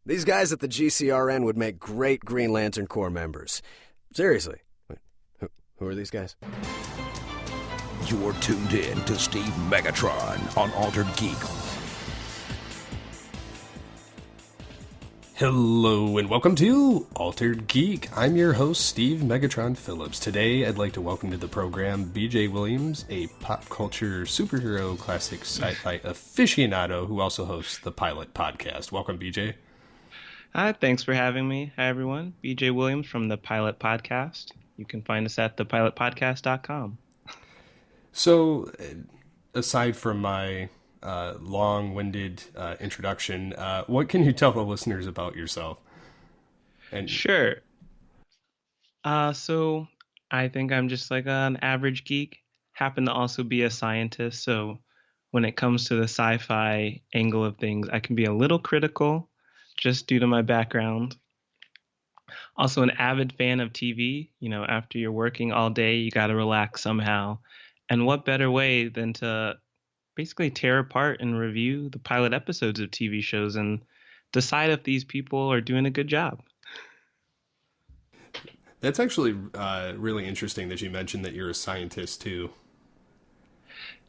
These guys at the GCRN would make great Green Lantern Corps members. Seriously. Wait, who are these guys? You're tuned in to Steve Megatron on Altered Geek. Hello and welcome to Altered Geek. I'm your host, Steve Megatron Phillips. Today, I'd like to welcome to the program BJ Williams, a pop culture superhero classic sci-fi aficionado who also hosts the Pilot Podcast. Welcome, BJ. Hi, thanks for having me. Hi, everyone. BJ Williams from the Pilot Podcast. You can find us at thepilotpodcast.com. So, aside from my long-winded introduction, what can you tell the listeners about yourself? And Sure. So I think I'm just like an average geek. Happen to also be a scientist. So when it comes to the sci-fi angle of things, I can be a little critical just due to my background. Also an avid fan of TV. You know, after you're working all day, you got to relax somehow. And what better way than to basically tear apart and review the pilot episodes of TV shows and decide if these people are doing a good job. that's actually really interesting that you mentioned that you're a scientist, too.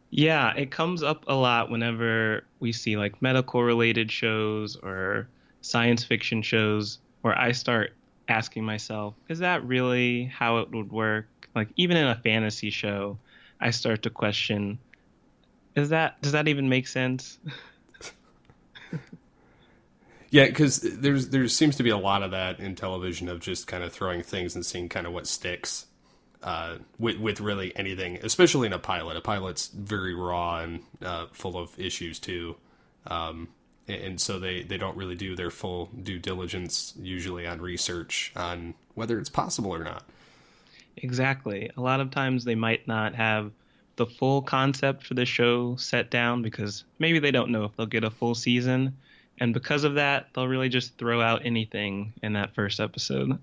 Yeah, it comes up a lot whenever we see like medical related shows or science fiction shows where I start asking myself, is that really how it would work? Like even in a fantasy show, I start to question, does that even make sense? Yeah, because there seems to be a lot of that in television of just kind of throwing things and seeing kind of what sticks with really anything, especially in a pilot. A pilot's very raw and full of issues too, and so they don't really do their full due diligence usually on research on whether it's possible or not. Exactly. A lot of times they might not have the full concept for the show set down because maybe they don't know if they'll get a full season. And because of that, they'll really just throw out anything in that first episode.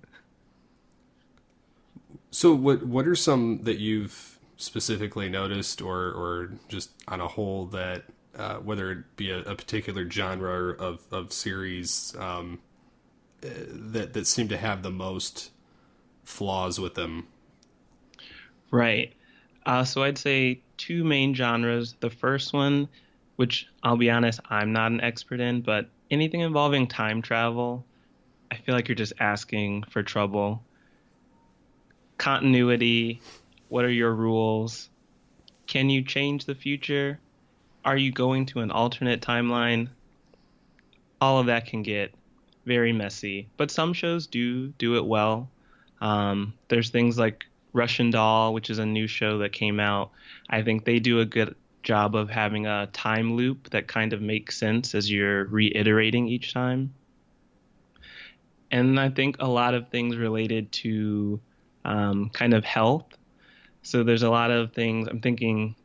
So what are some that you've specifically noticed or just on a whole that whether it be a particular genre of series that seem to have the most flaws with them? Right. So I'd say two main genres. The first one, which I'll be honest, I'm not an expert in, but anything involving time travel, I feel like you're just asking for trouble. Continuity, what are your rules? Can you change the future? Are you going to an alternate timeline? All of that can get very messy, but some shows do it well. There's things like Russian Doll, which is a new show that came out. I think they do a good job of having a time loop that kind of makes sense as you're reiterating each time. And I think a lot of things related to kind of health. So there's a lot of things I'm thinking,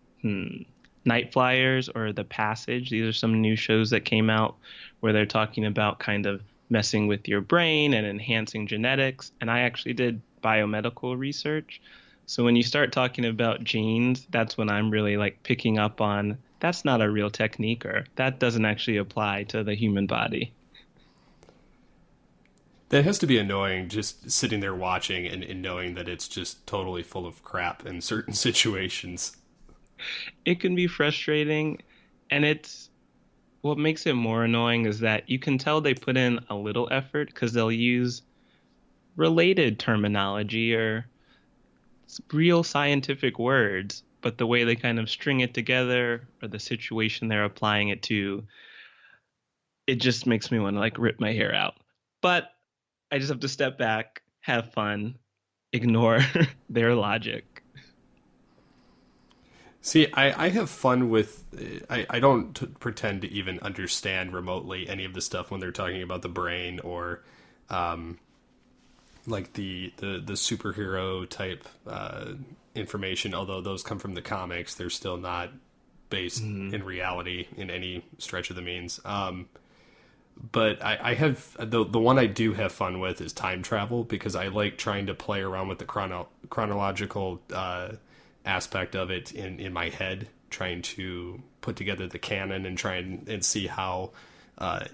Night Flyers or The Passage. These are some new shows that came out where they're talking about kind of messing with your brain and enhancing genetics. And I actually did biomedical research. So when you start talking about genes, that's when I'm really like picking up on that's not a real technique or that doesn't actually apply to the human body. That has to be annoying just sitting there watching and knowing that it's just totally full of crap in certain situations. It can be frustrating, and it's what makes it more annoying is that you can tell they put in a little effort because they'll use related terminology or real scientific words, but the way they kind of string it together or the situation they're applying it to, it just makes me want to like rip my hair out. But I just have to step back, have fun, ignore their logic. See, I have fun with, I don't pretend to even understand remotely any of the stuff when they're talking about the brain or like the superhero type information, although those come from the comics, they're still not based in reality in any stretch of the means. But I have, the one I do have fun with is time travel because I like trying to play around with the chronological aspect of it in my head, trying to put together the canon and try and see how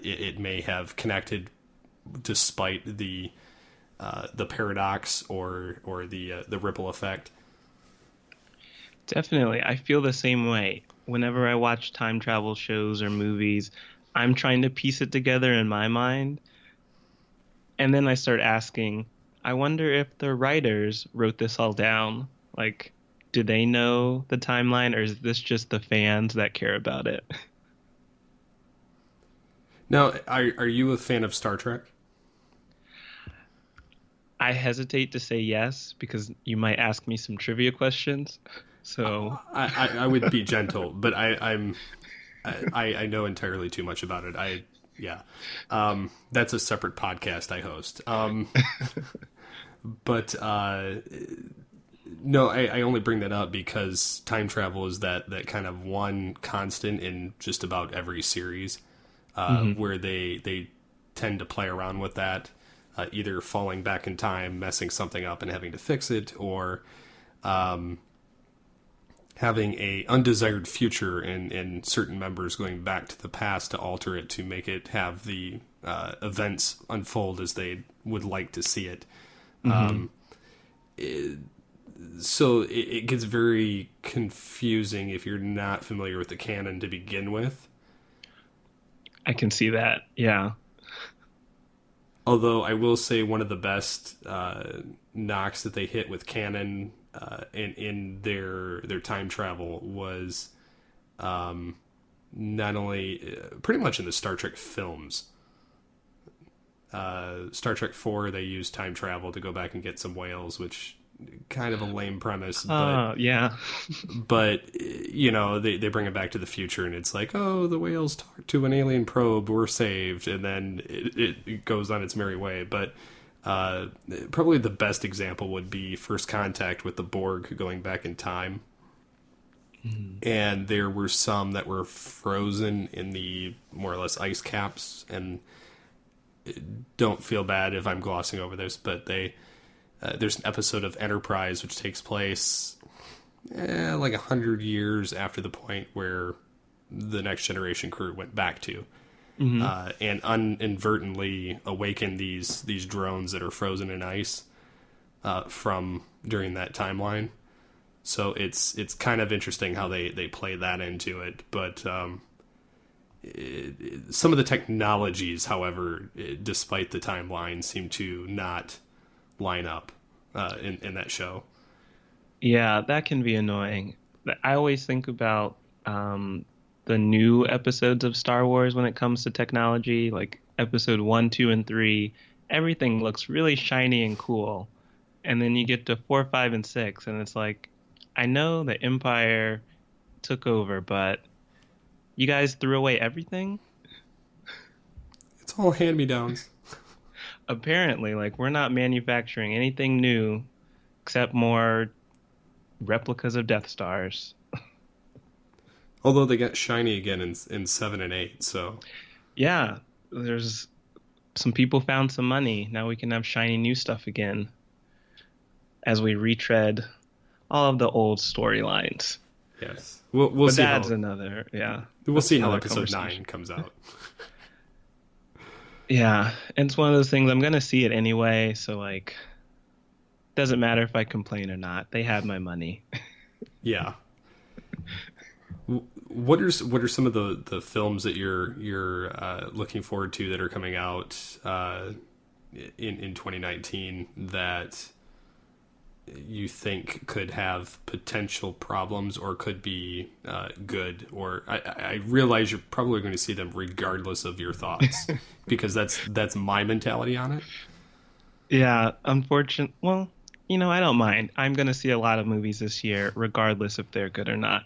it may have connected despite the paradox or the ripple effect. Definitely. I feel the same way. Whenever I watch time travel shows or movies, I'm trying to piece it together in my mind. And then I start asking, I wonder if the writers wrote this all down. Like, do they know the timeline, or is this just the fans that care about it? Now, are you a fan of Star Trek? I hesitate to say yes because you might ask me some trivia questions. So I would be gentle, but I know entirely too much about it. That's a separate podcast I host. But no, I only bring that up because time travel is that kind of one constant in just about every series, where they tend to play around with that, either falling back in time, messing something up and having to fix it, or having a undesired future and certain members going back to the past to alter it to make it have the events unfold as they would like to see it. So it gets very confusing if you're not familiar with the canon to begin with. I can see that. Yeah. Although I will say one of the best knocks that they hit with canon in their time travel was not only pretty much in the Star Trek films. Star Trek 4, they use time travel to go back and get some whales, which kind of a lame premise, but yeah. but they bring it back to the future and it's like, oh, the whales talk to an alien probe, we're saved, and then it goes on its merry way. But probably the best example would be First Contact with the Borg going back in time. And there were some that were frozen in the more or less ice caps, and don't feel bad if I'm glossing over this, but there's an episode of Enterprise which takes place like 100 years after the point where the Next Generation crew went back to, and inadvertently awaken these drones that are frozen in ice from during that timeline. So it's kind of interesting how they play that into it, but some of the technologies, however, despite the timeline, seem to not line up in that show. Yeah, that can be annoying. I always think about the new episodes of Star Wars when it comes to technology, like episode 1, 2, and 3. Everything looks really shiny and cool. And then you get to 4, 5, and 6, and it's like, I know the Empire took over, but you guys threw away everything? It's all hand-me-downs. Apparently, like, we're not manufacturing anything new except more replicas of Death Stars. Although they got shiny again in 7 and 8, so... Yeah, there's some people found some money. Now we can have shiny new stuff again as we retread all of the old storylines. Yes. We'll see that's how... another, yeah. We'll see how episode 9 comes out. Yeah, and it's one of those things, I'm going to see it anyway, so, like, doesn't matter if I complain or not. They have my money. Yeah. What are some of the films that you're looking forward to that are coming out in 2019 that you think could have potential problems or could be good? Or I realize you're probably going to see them regardless of your thoughts because that's my mentality on it. Yeah, unfortunately, well, I don't mind. I'm going to see a lot of movies this year regardless if they're good or not.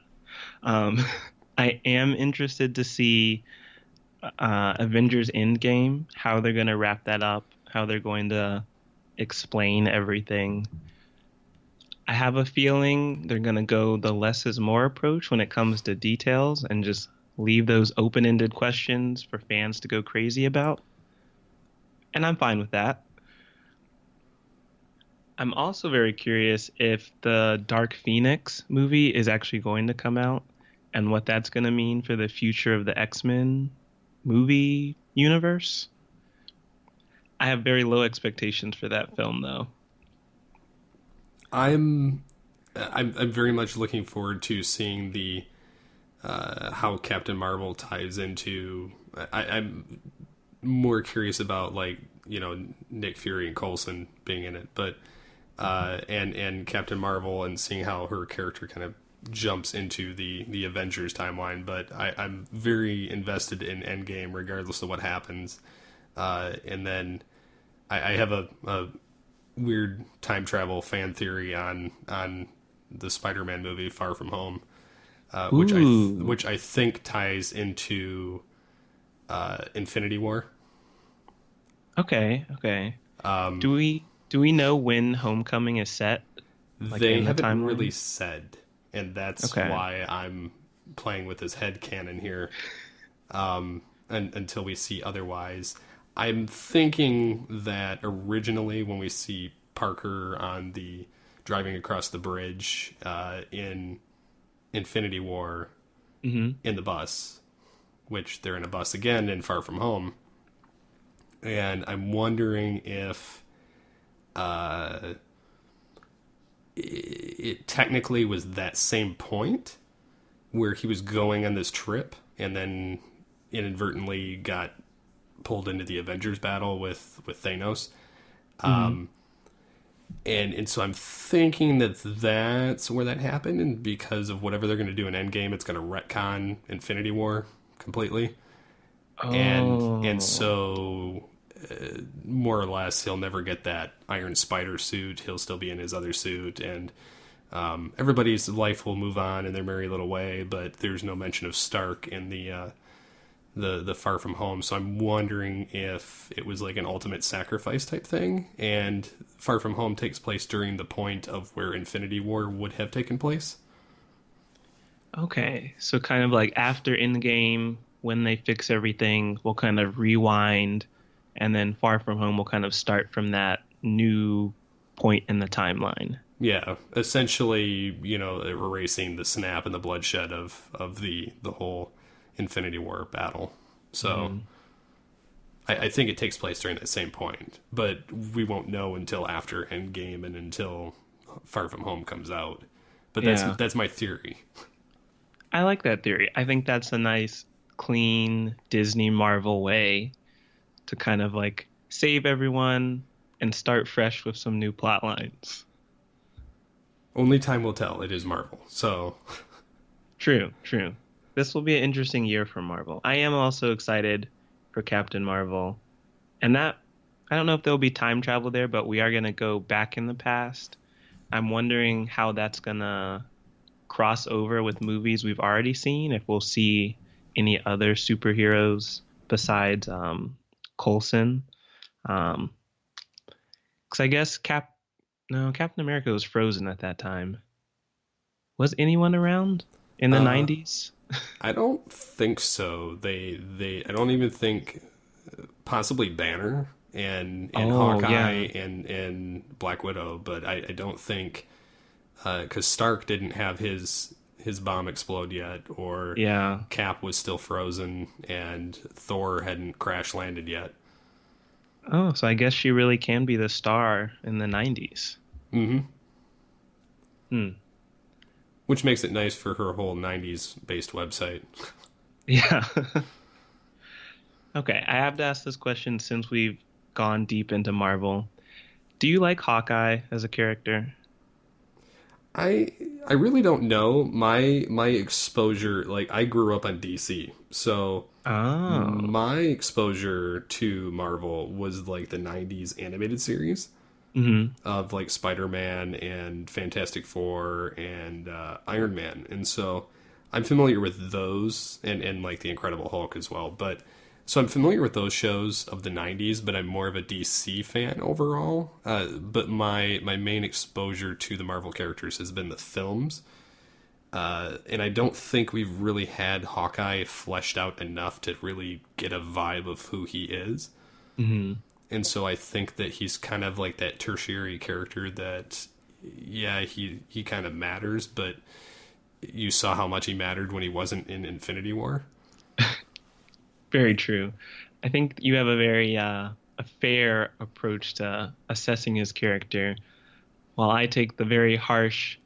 I am interested to see Avengers Endgame, how they're going to wrap that up, how they're going to explain everything. I have a feeling they're going to go the less is more approach when it comes to details and just leave those open-ended questions for fans to go crazy about. And I'm fine with that. I'm also very curious if the Dark Phoenix movie is actually going to come out and what that's going to mean for the future of the X-Men movie universe. I have very low expectations for that film, though. I'm very much looking forward to seeing the how Captain Marvel ties into. I'm more curious about, like, Nick Fury and Coulson being in it, but and Captain Marvel, and seeing how her character kind of jumps into the Avengers timeline. But I'm very invested in Endgame, regardless of what happens. And then I have a weird time travel fan theory on the Spider-Man movie Far From Home, which I think ties into Infinity War. Okay. Do we know when Homecoming is set? Like, They in the haven't timeline? really said, and that's Okay. why I'm playing with this headcanon here, until we see otherwise. I'm thinking that originally, when we see Parker on the driving across the bridge in Infinity War, in the bus, which they're in a bus again in Far From Home, and I'm wondering if it technically was that same point where he was going on this trip and then inadvertently got pulled into the Avengers battle with Thanos. And so I'm thinking that that's where that happened, and because of whatever they're going to do in Endgame, it's going to retcon Infinity War completely. And so more or less, he'll never get that Iron Spider suit. He'll still be in his other suit, and everybody's life will move on in their merry little way. But there's no mention of Stark in the Far From Home. So I'm wondering if it was like an ultimate sacrifice type thing, and Far From Home takes place during the point of where Infinity War would have taken place. Okay, so kind of like after Endgame, when they fix everything, we'll kind of rewind, and then Far From Home will kind of start from that new point in the timeline. Yeah, essentially, erasing the snap and the bloodshed of the whole Infinity War battle. So I think it takes place during that same point, but we won't know until after Endgame and until Far From Home comes out. But that's my theory. I like that theory. I think that's a nice, clean Disney Marvel way to kind of like save everyone and start fresh with some new plot lines. Only time will tell. It is Marvel, so True. This will be an interesting year for Marvel. I am also excited for Captain Marvel. And that, I don't know if there'll be time travel there, but we are going to go back in the past. I'm wondering how that's going to cross over with movies we've already seen, if we'll see any other superheroes besides Coulson. Because I guess Captain America was frozen at that time. Was anyone around in the 90s? I don't think so. I don't even think, possibly Banner and Hawkeye and Black Widow, but I don't think, because Stark didn't have his bomb explode yet, or Cap was still frozen, and Thor hadn't crash landed yet. Oh, so I guess she really can be the star in the 90s. Which makes it nice for her whole 90s based website. Yeah. Okay, I have to ask this question since we've gone deep into Marvel. Do you like Hawkeye as a character? I really don't know. My exposure, like, I grew up on DC, so my exposure to Marvel was like the 90s animated series of like Spider-Man and Fantastic Four and Iron Man, and so I'm familiar with those, and like the Incredible Hulk as well. But so I'm familiar with those shows of the 90s, but I'm more of a DC fan overall. But my main exposure to the Marvel characters has been the films. And I don't think we've really had Hawkeye fleshed out enough to really get a vibe of who he is. And so I think that he's kind of like that tertiary character that, yeah, he kind of matters, but you saw how much he mattered when he wasn't in Infinity War. Very true. I think you have a very a fair approach to assessing his character, while I take the very harsh,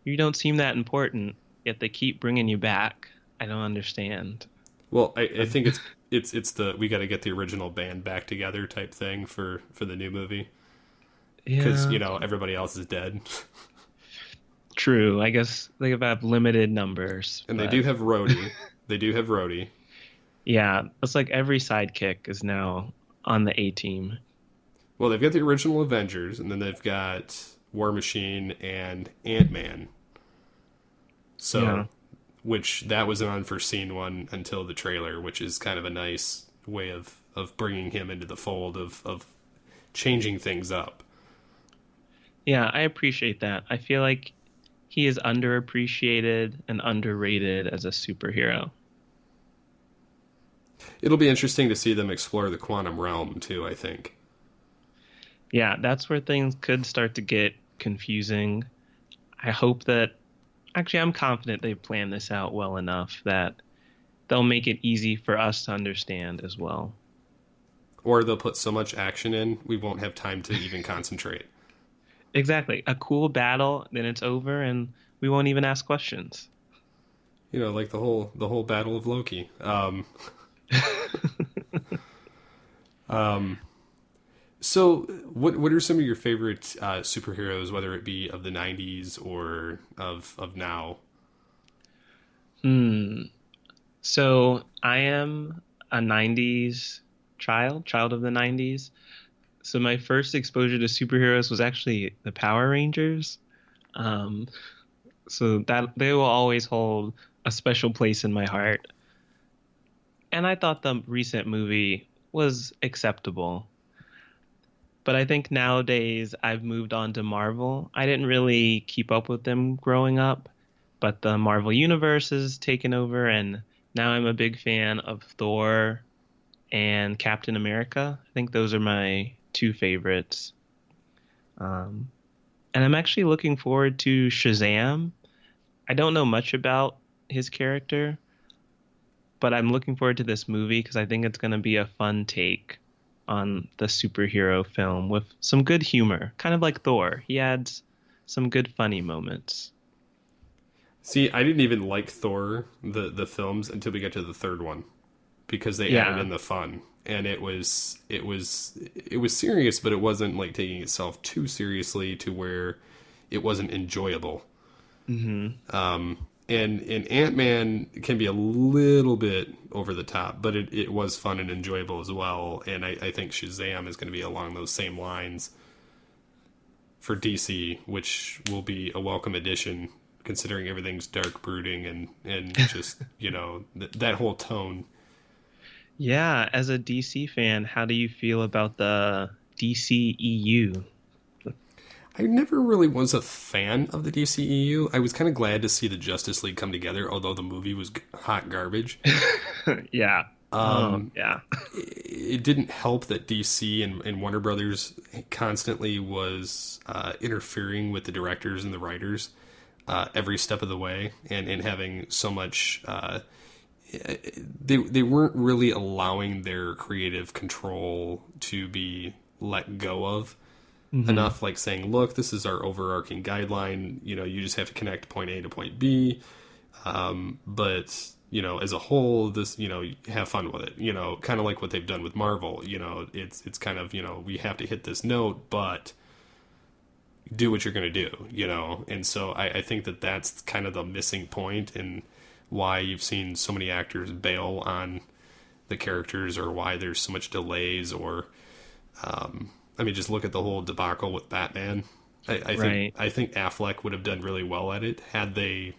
you don't seem that important, yet they keep bringing you back. I don't understand. Well, I think it's the we got to get the original band back together type thing for the new movie, because Yeah, everybody else is dead. true. I guess they have limited numbers, And they but do have Rhodey. They do have Rhodey. yeah, it's like every sidekick is now on the A team. Well, they've got the original Avengers, and then they've got War Machine and Ant-Man. So, Yeah. which that was an unforeseen one until the trailer, which is kind of a nice way of bringing him into the fold of changing things up. Yeah, I appreciate that. I feel like he is underappreciated and underrated as a superhero. It'll be interesting to see them explore the quantum realm too, I think. Yeah, that's where things could start to get confusing. I hope that, actually, I'm confident they've planned this out well enough that they'll make it easy for us to understand as well. Or they'll put so much action in, we won't have time to even concentrate. Exactly. A cool battle, then it's over, and we won't even ask questions. Like the whole Battle of Loki. So, what are some of your favorite superheroes, whether it be of the '90s or of now? So I am a 90s child of the 90s. So my first exposure to superheroes was actually the Power Rangers. Um, so that they will always hold a special place in my heart. And I thought the recent movie was acceptable. But I think nowadays I've moved on to Marvel. I didn't really keep up with them growing up, but the Marvel Universe has taken over, and now I'm a big fan of Thor and Captain America. I think those are my two favorites. And I'm actually looking forward to Shazam. I don't know much about his character, but I'm looking forward to this movie because I think it's going to be a fun take on the superhero film with some good humor, kind of like Thor. He adds some good funny moments. See, I didn't even like Thor the films until we got to the third one, because they added in the fun, and it was serious, but it wasn't like taking itself too seriously to where it wasn't enjoyable. And Ant-Man can be a little bit over the top, but it was fun and enjoyable as well. And I think Shazam is going to be along those same lines for DC, which will be a welcome addition considering everything's dark, brooding, and just, that whole tone. Yeah, as a DC fan, how do you feel about the DCEU? I never really was a fan of the DCEU. I was kind of glad to see the Justice League come together, although the movie was hot garbage. Yeah. Yeah. It didn't help that DC and Warner Brothers constantly was interfering with the directors and the writers every step of the way, and having so much... They weren't really allowing their creative control to be let go of. Enough, like saying, look, this is our overarching guideline, you just have to connect point A to point B, but as a whole, this, have fun with it, kind of like what they've done with Marvel. It's kind of, we have to hit this note, but do what you're going to do, and so I think that's kind of the missing point, and why you've seen so many actors bail on the characters, or why there's so much delays, or just look at the whole debacle with Batman. I think Affleck would have done really well at it had they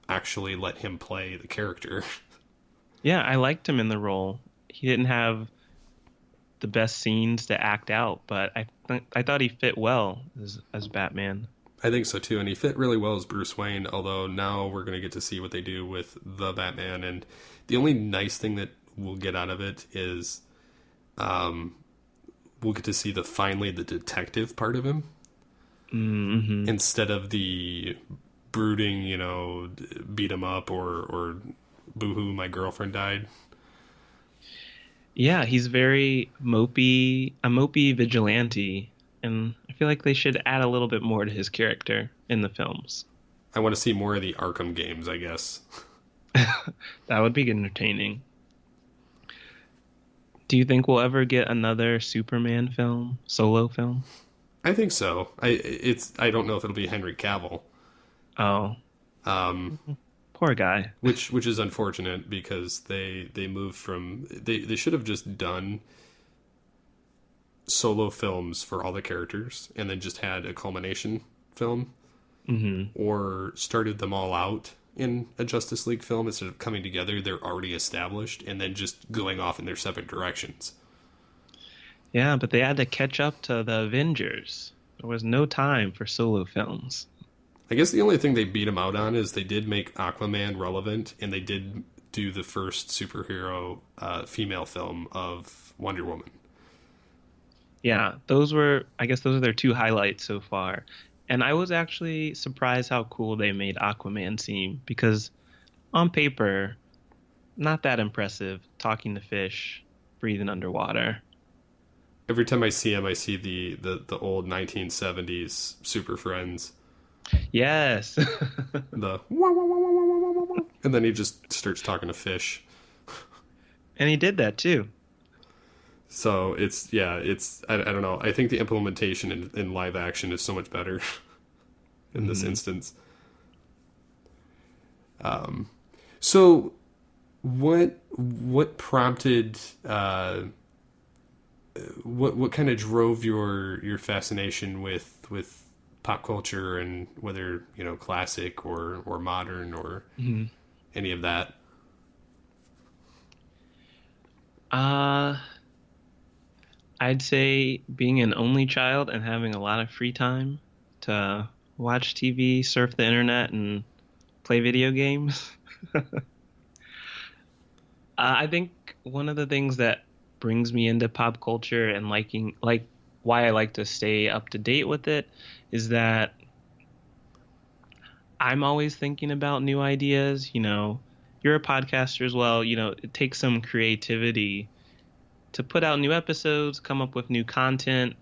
actually let him play the character. Yeah, I liked him in the role. He didn't have the best scenes to act out, but I thought he fit well as Batman. I think so too, and he fit really well as Bruce Wayne, although now we're going to get to see what they do with the Batman, and the only nice thing that we'll get out of it is we'll get to see finally the detective part of him, instead of the brooding, beat him up or boo-hoo, my girlfriend died. Yeah, he's very mopey, a mopey vigilante, and I feel like they should add a little bit more to his character in the films. I want to see more of the Arkham games, I guess. That would be entertaining. Do you think we'll ever get another Superman film, solo film? I think so. I don't know if it'll be Henry Cavill. Oh, Um, poor guy. which is unfortunate because they moved from they should have just done solo films for all the characters and then just had a culmination film, or started them all out in a Justice League film instead of coming together. They're already established and then just going off in their separate directions. Yeah, but they had to catch up to the Avengers. There was no time for solo films. I guess the only thing they beat him out on is they did make Aquaman relevant, and they did do the first superhero female film of Wonder Woman. Yeah, I guess those are their two highlights so far. And I was actually surprised how cool they made Aquaman seem because on paper, not that impressive, talking to fish, breathing underwater. Every time I see him, I see the old 1970s Super Friends. Yes. The wah, wah, wah, wah, wah, wah, wah, wah. And then he just starts talking to fish. And he did that too. So it's I don't know. I think the implementation in live action is so much better in this instance. So what prompted what kind of drove your fascination with pop culture, and whether classic or modern or any of that? I'd say being an only child and having a lot of free time to watch TV, surf the internet, and play video games. I think one of the things that brings me into pop culture and why I like to stay up to date with it is that I'm always thinking about new ideas. You're a podcaster as well. It takes some creativity to put out new episodes, come up with new content.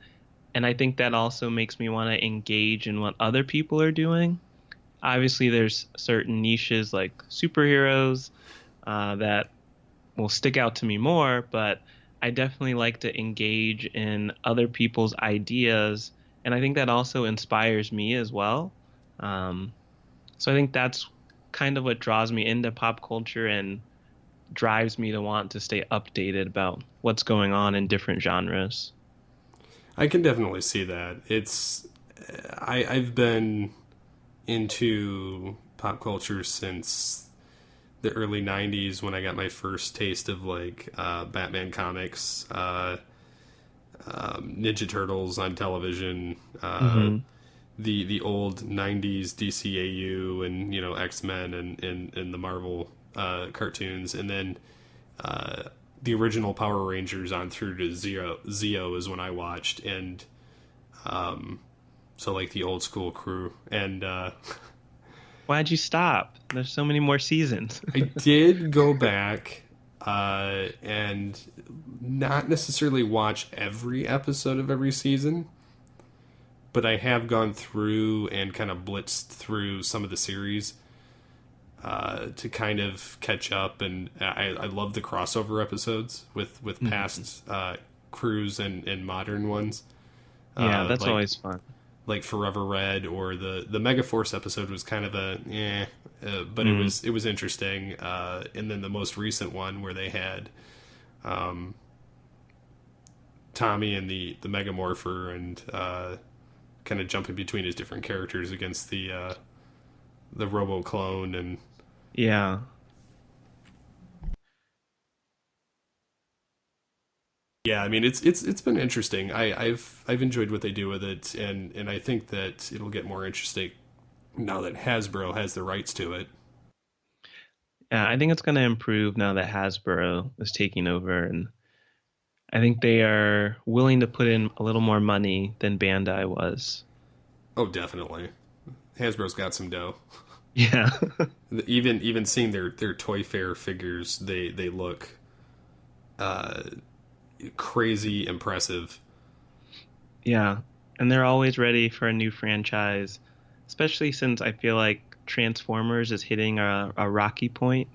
And I think that also makes me want to engage in what other people are doing. Obviously, there's certain niches like superheroes that will stick out to me more, but I definitely like to engage in other people's ideas. And I think that also inspires me as well. So I think that's kind of what draws me into pop culture and drives me to want to stay updated about what's going on in different genres. I can definitely see that. I've been into pop culture since the early 90s when I got my first taste of Batman comics, Ninja Turtles on television, the old 90s DCEU and X-Men and the Marvel cartoons, and then the original Power Rangers on through to Zeo is when I watched, and so the old school crew. And Why'd you stop? There's so many more seasons. I did go back and not necessarily watch every episode of every season, but I have gone through and kind of blitzed through some of the series to kind of catch up. And I love the crossover episodes with past crews and modern ones. Yeah, that's always fun. Like Forever Red, or the Megaforce episode was kind of but it was interesting. And then the most recent one where they had Tommy and the Megamorpher, and kind of jumping between his different characters against the Robo clone. And yeah. Yeah, I mean it's been interesting. I've enjoyed what they do with it, and I think that it'll get more interesting now that Hasbro has the rights to it. Yeah, I think it's going to improve now that Hasbro is taking over, and I think they are willing to put in a little more money than Bandai was. Oh, definitely. Hasbro's got some dough. Yeah. Even seeing their Toy Fair figures, they look crazy impressive. Yeah, and they're always ready for a new franchise, especially since I feel like Transformers is hitting a rocky point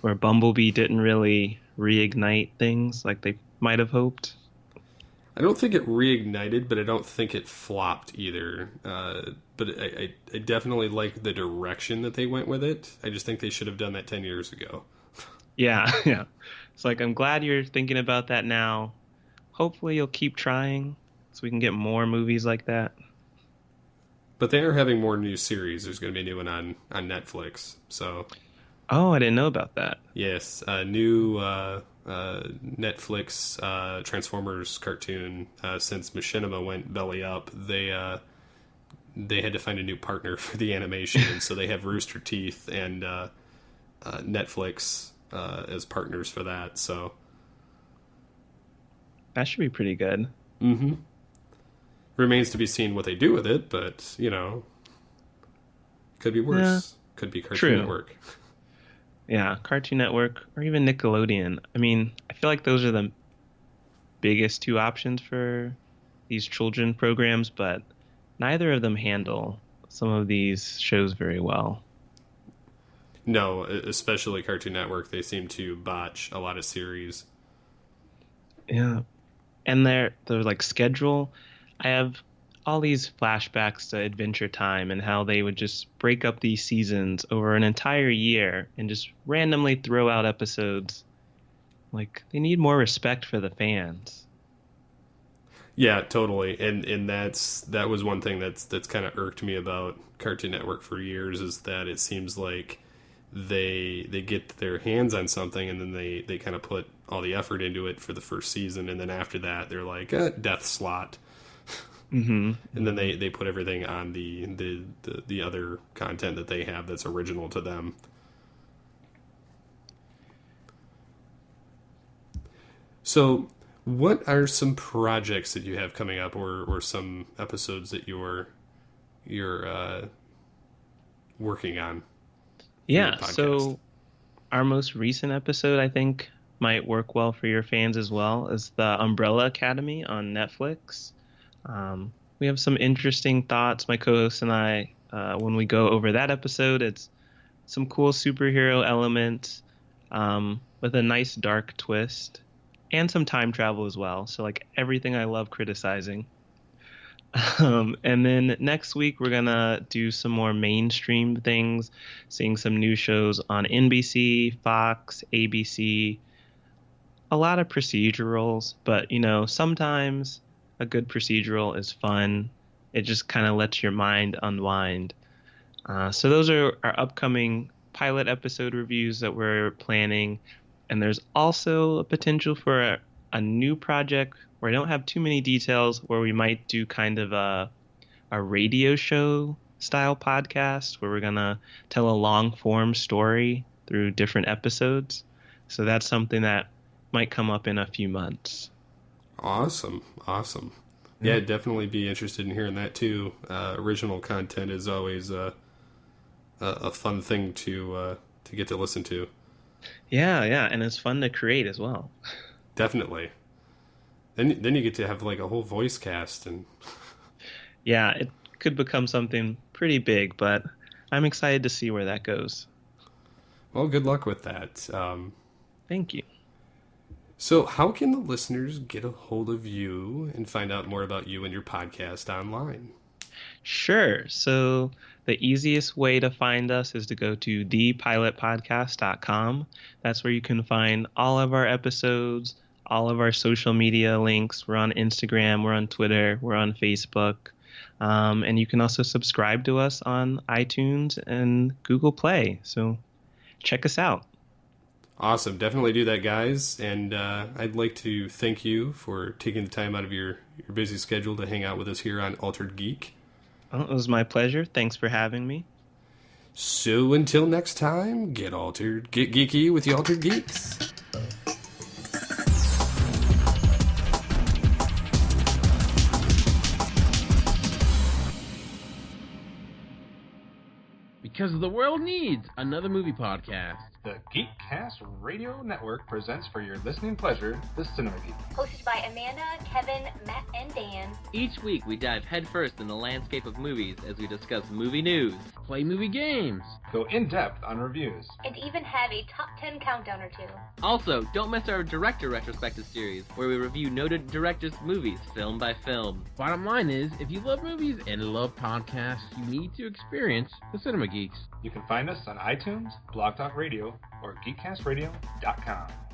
where Bumblebee didn't really reignite things like they might have hoped. I don't think it reignited, but I don't think it flopped either. But I definitely like the direction that they went with it. I just think they should have done that 10 years ago. Yeah, yeah. It's like I'm glad you're thinking about that now. Hopefully you'll keep trying so we can get more movies like that. But they are having more new series. There's going to be a new one on Netflix. So, Oh, I didn't know about that. yes, a new Netflix Transformers cartoon. Since Machinima went belly up, they had to find a new partner for the animation, and so they have Rooster Teeth and Netflix as partners for that. So That should be pretty good. remains to be seen what they do with it, but could be worse. Yeah, Could be Cartoon true. Network. Yeah, Cartoon Network or even Nickelodeon. I mean, I feel like those are the biggest two options for these children programs, but neither of them handle some of these shows very well. No, especially Cartoon Network. They seem to botch a lot of series. Yeah. And their like schedule, I have all these flashbacks to Adventure Time and how they would just break up these seasons over an entire year and just randomly throw out episodes. Like they need more respect for the fans. Yeah, totally. And that was one thing that's kind of irked me about Cartoon Network for years, is that it seems like they get their hands on something and then they kind of put all the effort into it for the first season, and then after that they're like death slot. Mm-hmm. And then they put everything on the other content that they have that's original to them. So what are some projects that you have coming up, or some episodes that you're working on? Yeah, Podcast. so our most recent episode, I think, might work well for your fans as well, is the Umbrella Academy on Netflix. We have some interesting thoughts, my co-host and I, when we go over that episode. It's some cool superhero elements with a nice dark twist and some time travel as well. So like everything I love criticizing. And then next week, we're going to do some more mainstream things, seeing some new shows on NBC, Fox, ABC, a lot of procedurals. But, sometimes a good procedural is fun. It just kind of lets your mind unwind. So those are our upcoming pilot episode reviews that we're planning. And there's also a potential for a new project where I don't have too many details, where we might do kind of a radio show style podcast where we're going to tell a long form story through different episodes. So that's something that might come up in a few months. Awesome. Yeah, I'd definitely be interested in hearing that too. Original content is always a fun thing to get to listen to. Yeah, and it's fun to create as well. Definitely. Then you get to have like a whole voice cast, and yeah, it could become something pretty big, but I'm excited to see where that goes. well, good luck with that. Thank you. So how can the listeners get a hold of you and find out more about you and your podcast online? Sure. So the easiest way to find us is to go to thepilotpodcast.com. That's where you can find all of our episodes, all of our social media links. We're on Instagram, we're on Twitter, we're on Facebook. And you can also subscribe to us on iTunes and Google Play. So check us out. Awesome. Definitely do that, guys. And I'd like to thank you for taking the time out of your busy schedule to hang out with us here on Altered Geek. Well, it was my pleasure. Thanks for having me. So until next time, get altered, get geeky with the Altered Geeks. Because the world needs another movie podcast. The Geekcast Radio Network presents for your listening pleasure the Cinema Geek. Hosted by Amanda, Kevin, Matt, and Dan. Each week we dive headfirst in the landscape of movies as we discuss movie news, Play movie games. Go in-depth on reviews. And even have a top 10 countdown or two. Also, don't miss our director retrospective series, where we review noted directors' movies film by film. Bottom line is, if you love movies and love podcasts, you need to experience the Cinema Geeks. You can find us on iTunes, Blog Talk Radio, or GeekCastRadio.com.